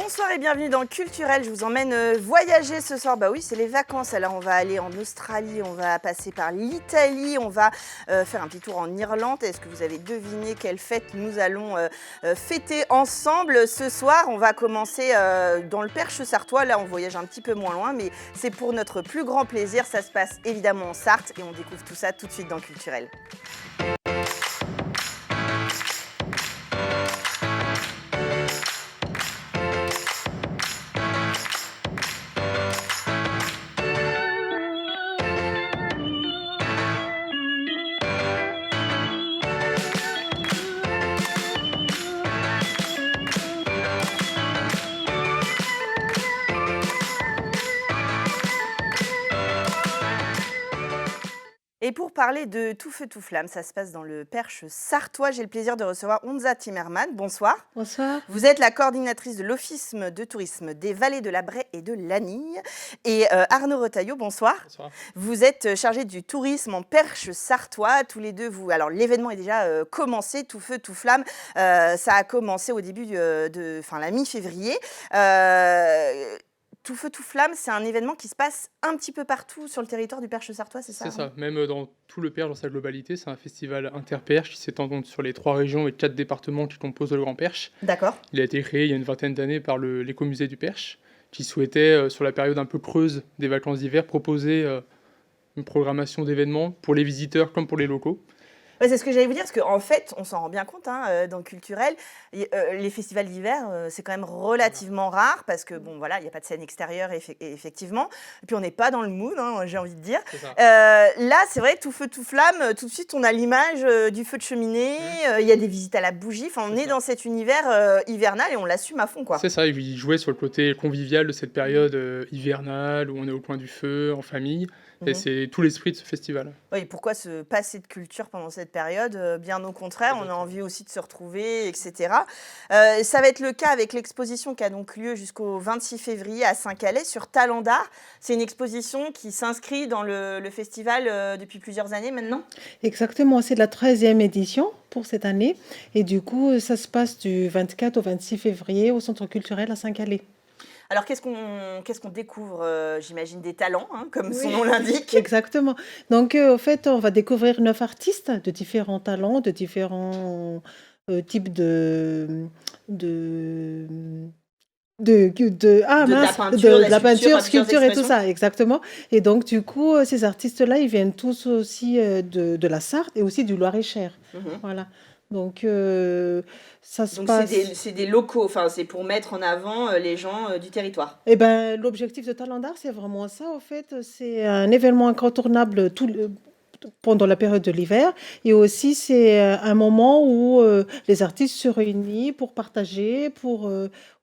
Bonsoir et bienvenue dans Culturel. Je vous emmène voyager ce soir. Bah oui, c'est les vacances. Alors on va aller en Australie, on va passer par l'Italie, on va faire un petit tour en Irlande. Est-ce que vous avez deviné quelle fête nous allons fêter ensemble ce soir? On va commencer dans le Perche sartois. Là, on voyage un petit peu moins loin, mais c'est pour notre plus grand plaisir. Ça se passe évidemment en Sarthe et on découvre tout ça tout de suite dans Culturel. Et pour parler de Tout feu tout flamme, ça se passe dans le Perche sartois. J'ai le plaisir de recevoir Onza Timmerman. Bonsoir. Bonsoir. Vous êtes la coordinatrice de l'Office de tourisme des vallées de la Braie et de l'Anille. Et Arnaud Retailleau, bonsoir. Bonsoir. Vous êtes chargé du tourisme en Perche sartois. Tous les deux, vous. Alors l'événement est déjà commencé, Tout feu tout flamme. Ça a commencé au début la mi-février. Tout feu tout flamme, c'est un événement qui se passe un petit peu partout sur le territoire du Perche sartois, c'est ça? C'est ça, même dans tout le Perche dans sa globalité, c'est un festival interperche qui s'étend donc sur les 3 régions et 4 départements qui composent le Grand Perche. D'accord. Il a été créé il y a une vingtaine d'années par l'écomusée du Perche, qui souhaitait, sur la période un peu creuse des vacances d'hiver, proposer une programmation d'événements pour les visiteurs comme pour les locaux. Ouais, c'est ce que j'allais vous dire, parce qu'en fait, on s'en rend bien compte dans le culturel, les festivals d'hiver, c'est quand même relativement rare, parce que bon, voilà, il n'y a pas de scène extérieure, effectivement, et puis on n'est pas dans le mood, j'ai envie de dire. C'est ça. Là, c'est vrai, tout feu, tout flamme, tout de suite, on a l'image du feu de cheminée, il y a des visites à la bougie, enfin, on est dans cet univers hivernal et on l'assume à fond, quoi. C'est ça, il jouait sur le côté convivial de cette période hivernale, où on est au coin du feu, en famille, et c'est tout l'esprit de ce festival. Oui, pourquoi se passer de culture pendant cette période? Bien au contraire, on a envie aussi de se retrouver, etc. Ça va être le cas avec l'exposition qui a donc lieu jusqu'au 26 février à Saint-Calais sur Talent d'Art. C'est une exposition qui s'inscrit dans le festival depuis plusieurs années maintenant. Exactement, c'est la 13e édition pour cette année. Et du coup, ça se passe du 24 au 26 février au Centre culturel à Saint-Calais. Alors, qu'est-ce qu'on découvre? J'imagine des talents, comme son nom l'indique. Exactement. Donc, au fait, on va découvrir 9 artistes de différents talents, de différents types de la peinture, sculpture et tout ça, exactement. Et donc, du coup, ces artistes-là, ils viennent tous aussi de la Sarthe et aussi du Loir-et-Cher. Voilà. Donc, ça se passe. C'est des locaux, enfin, c'est pour mettre en avant les gens du territoire. Eh ben, l'objectif de Talent d'Art, c'est vraiment ça, en fait. C'est un événement incontournable pendant la période de l'hiver. Et aussi, c'est un moment où les artistes se réunissent pour partager, pour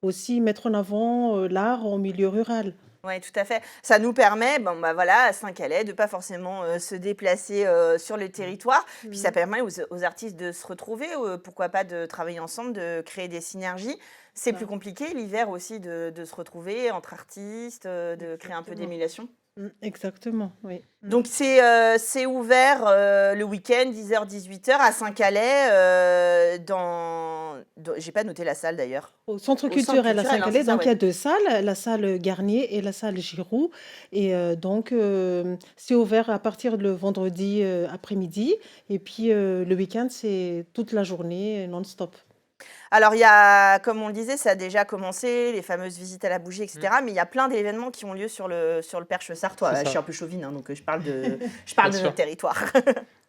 aussi mettre en avant l'art en milieu rural. Oui, tout à fait. Ça nous permet, à Saint-Calais, de ne pas forcément se déplacer sur le territoire. Puis ça permet aux artistes de se retrouver, pourquoi pas de travailler ensemble, de créer des synergies. C'est plus compliqué l'hiver aussi de se retrouver entre artistes, de créer un peu d'émulation. Exactement, oui. Donc c'est ouvert le week-end, 10h-18h à Saint-Calais, j'ai pas noté la salle d'ailleurs. Au Centre culturel à Saint-Calais, donc il y a 2 salles, la salle Garnier et la salle Giroud. Et donc, c'est ouvert à partir le vendredi après-midi. Et puis, le week-end, c'est toute la journée, non-stop. Alors, il y a, comme on le disait, ça a déjà commencé, les fameuses visites à la bougie, etc. Mais il y a plein d'événements qui ont lieu sur le Perche sartois. Je suis un peu chauvine, donc je parle de notre territoire.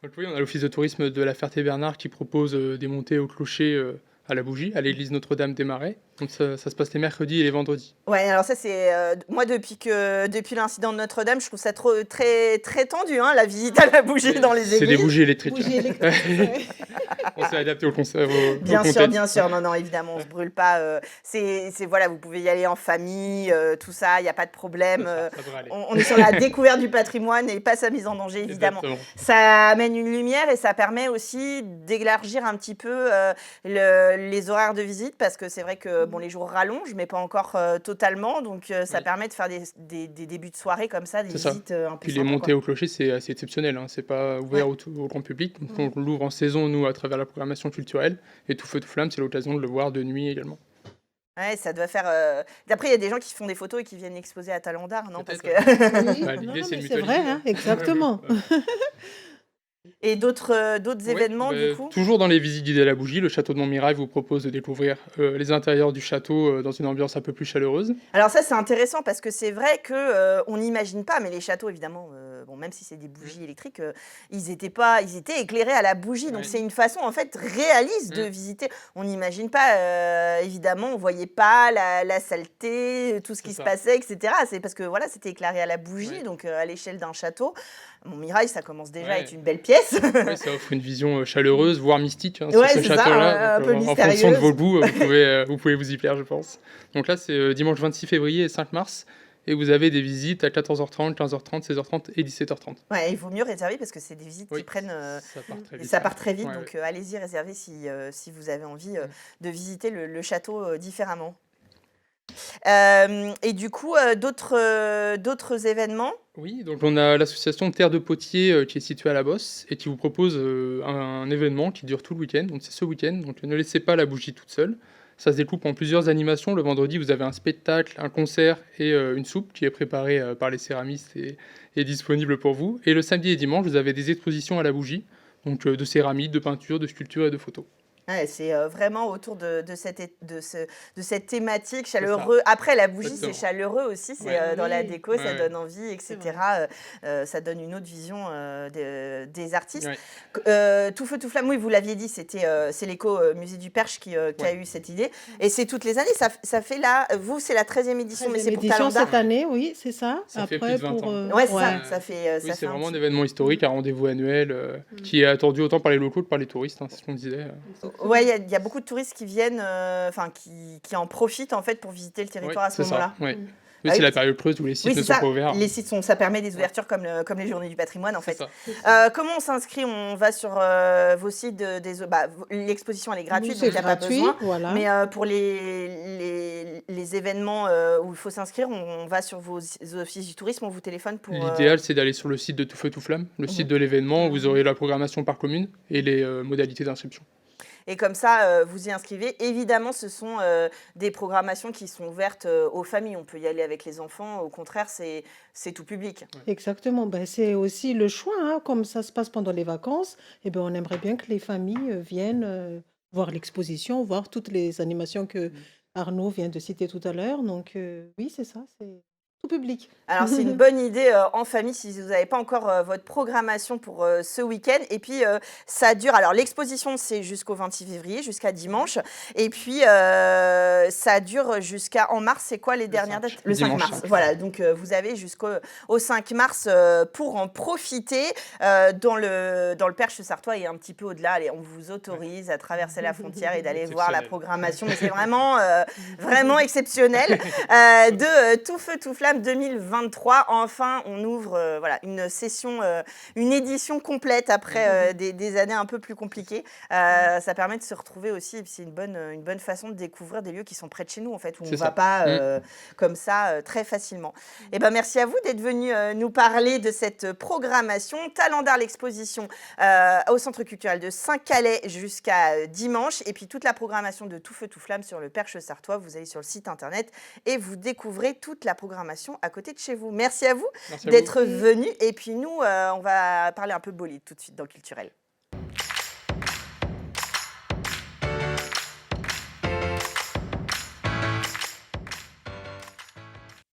Donc oui, on a l'Office de tourisme de la Ferté-Bernard qui propose des montées au clocher à la bougie, à l'église Notre-Dame des Marais. Donc ça se passe les mercredis et les vendredis. Ouais, alors ça c'est moi depuis l'incident de Notre-Dame, je trouve ça très très tendu, la visite à la bougie dans les églises. C'est des bougies électriques. On s'est adapté au concept. Bien sûr, non, évidemment, on se brûle pas. Voilà, vous pouvez y aller en famille, tout ça, il n'y a pas de problème. On est sur la découverte du patrimoine et pas sa mise en danger, évidemment. Exactement. Ça amène une lumière et ça permet aussi d'élargir un petit peu les horaires de visite parce que c'est vrai que les jours rallongent, mais pas encore totalement. Donc, ça permet de faire des débuts de soirée comme ça, des visites un peu Puis les montées au clocher, c'est assez exceptionnel. C'est pas ouvert au grand public. Donc, on l'ouvre en saison, nous, à travers la programmation culturelle. Et Tout feu tout flamme, c'est l'occasion de le voir de nuit également. Ouais, ça doit faire. Après, il y a des gens qui font des photos et qui viennent exposer à Talendard, non? Parce Peut-être, que Oui, Bah, non, l'idée, non, c'est mais de c'est vrai, mutualiser, hein, exactement. et d'autres Oui, événements du coup? toujours dans les visites guidées à la bougie, le château de Montmirail vous propose de découvrir les intérieurs du château dans une ambiance un peu plus chaleureuse. Alors ça, c'est intéressant parce que c'est vrai que, on n'imagine pas, mais les châteaux évidemment, bon même si c'est des Mmh. bougies électriques, ils étaient éclairés à la bougie, donc Ouais. c'est une façon en fait réaliste de Mmh. visiter. On n'imagine pas, évidemment, on voyait pas la saleté, tout ce C'est qui se ça. passait et cetera. C'est parce que voilà, c'était éclairé à la bougie, Ouais. donc à l'échelle d'un château. Montmirail, ça commence déjà à être Ouais. une belle pièce. Oui, ça offre une vision chaleureuse, voire mystique sur Ouais, ce c'est ça, château-là. Donc, un peu en fonction de vos mystérieuse. goûts, vous pouvez vous y plaire, je pense. Donc là, c'est dimanche 26 février et 5 mars. Et vous avez des visites à 14h30, 15h30, 16h30 et 17h30. Ouais, il vaut mieux réserver parce que c'est des visites qui Oui, prennent, ça part très et vite. ça part très vite, Ouais, donc ouais. allez-y réserver si vous avez envie Mm. de visiter le château différemment. Et du coup, d'autres événements? Oui, donc on a l'association Terre de Potier qui est située à la Bosse et qui vous propose un événement qui dure tout le week-end. Donc c'est ce week-end, donc ne laissez pas la bougie toute seule. Ça se découpe en plusieurs animations. Le vendredi, vous avez un spectacle, un concert et une soupe qui est préparée par les céramistes et disponible pour vous. Et le samedi et dimanche, vous avez des expositions à la bougie, donc de céramique, de peinture, de sculpture et de photos. Ouais, c'est vraiment autour de cette thématique C'est ça, chaleureux. Après, la bougie, c'est exactement. chaleureux aussi, c'est Ouais. dans la Oui, déco, ça Ouais, donne envie, c'est vrai. etc. Ça donne une autre vision des artistes. ouais, Tout feu, tout flamme, oui, vous l'aviez dit, c'est l'éco-musée du Perche qui a ouais. eu cette idée. Et c'est toutes les années, ça fait là, vous, c'est la 13e édition, mais 13e c'est pour édition Talendard. cette année, oui, c'est ça. Ça fait Après, plus de 20 pour... ans. Ouais, c'est ça, ouais. ça Oui, c'est fait un vraiment un petit. événement historique, un rendez-vous annuel qui est attendu autant par les locaux que par les touristes, hein, c'est ce qu'on disait. Exactement. Ouais, il y a beaucoup de touristes qui viennent, enfin, qui en profitent en fait pour visiter le Oui, territoire à ce c'est ça. moment-là. Ouais. Mm. Mais Ah c'est oui, la période creuse où les sites oui, ne c'est sont ça. pas ouverts. Les sites ça permet des Ouais, ouvertures comme les journées du patrimoine en c'est fait. ça. C'est ça. Comment on s'inscrit? On va sur vos sites l'exposition elle est Oui, gratuite, c'est donc il n'y a pas gratuit, besoin. voilà. Mais pour les événements où il faut s'inscrire, on va sur vos offices du tourisme, on vous téléphone pour. L'idéal, c'est d'aller sur le site de Tout Feu Tout Flamme, le site Mhm. de l'événement, où vous Ah. aurez la programmation par commune et les modalités d'inscription. Et comme ça, vous y inscrivez. Évidemment, ce sont des programmations qui sont ouvertes aux familles. On peut y aller avec les enfants. Au contraire, c'est tout public. Exactement. Ben, c'est aussi le choix, hein, comme ça se passe pendant les vacances. Et ben, on aimerait bien que les familles viennent voir l'exposition, voir toutes les animations que Arnaud vient de citer tout à l'heure. Donc, oui, c'est ça, c'est tout public. Alors, c'est une bonne idée en famille si vous n'avez pas encore votre programmation pour ce week-end. Et puis, ça dure. Alors, l'exposition, c'est jusqu'au 26 février, jusqu'à dimanche. Et puis, ça dure en mars. C'est quoi les dernières 5. dates? Le 5 Dimanche mars. 5. Voilà. Donc, vous avez jusqu'au 5 mars pour en profiter dans le Perche sartois et un petit peu au-delà. Allez, on vous autorise à traverser la frontière et d'aller voir la Exceptionnel. programmation. Mais c'est vraiment, vraiment exceptionnel. De Tout Feu, Tout Flamme 2023. Enfin, on ouvre voilà, une session, une édition complète après des années un peu plus compliquées. Ça permet de se retrouver aussi. Et puis c'est une bonne façon de découvrir des lieux qui sont près de chez nous, en fait, où on ne C'est va ça. pas comme ça très facilement. Et ben, merci à vous d'être venu nous parler de cette programmation. Talendard, l'exposition au Centre culturel de Saint-Calais jusqu'à dimanche. Et puis toute la programmation de Tout Feu, Tout Flamme sur le Perche sartois. Vous allez sur le site internet et vous découvrez toute la programmation à côté de chez vous. Merci à vous Merci à vous. d'être venu. Et puis nous, on va parler un peu bolide tout de suite dans Culturel.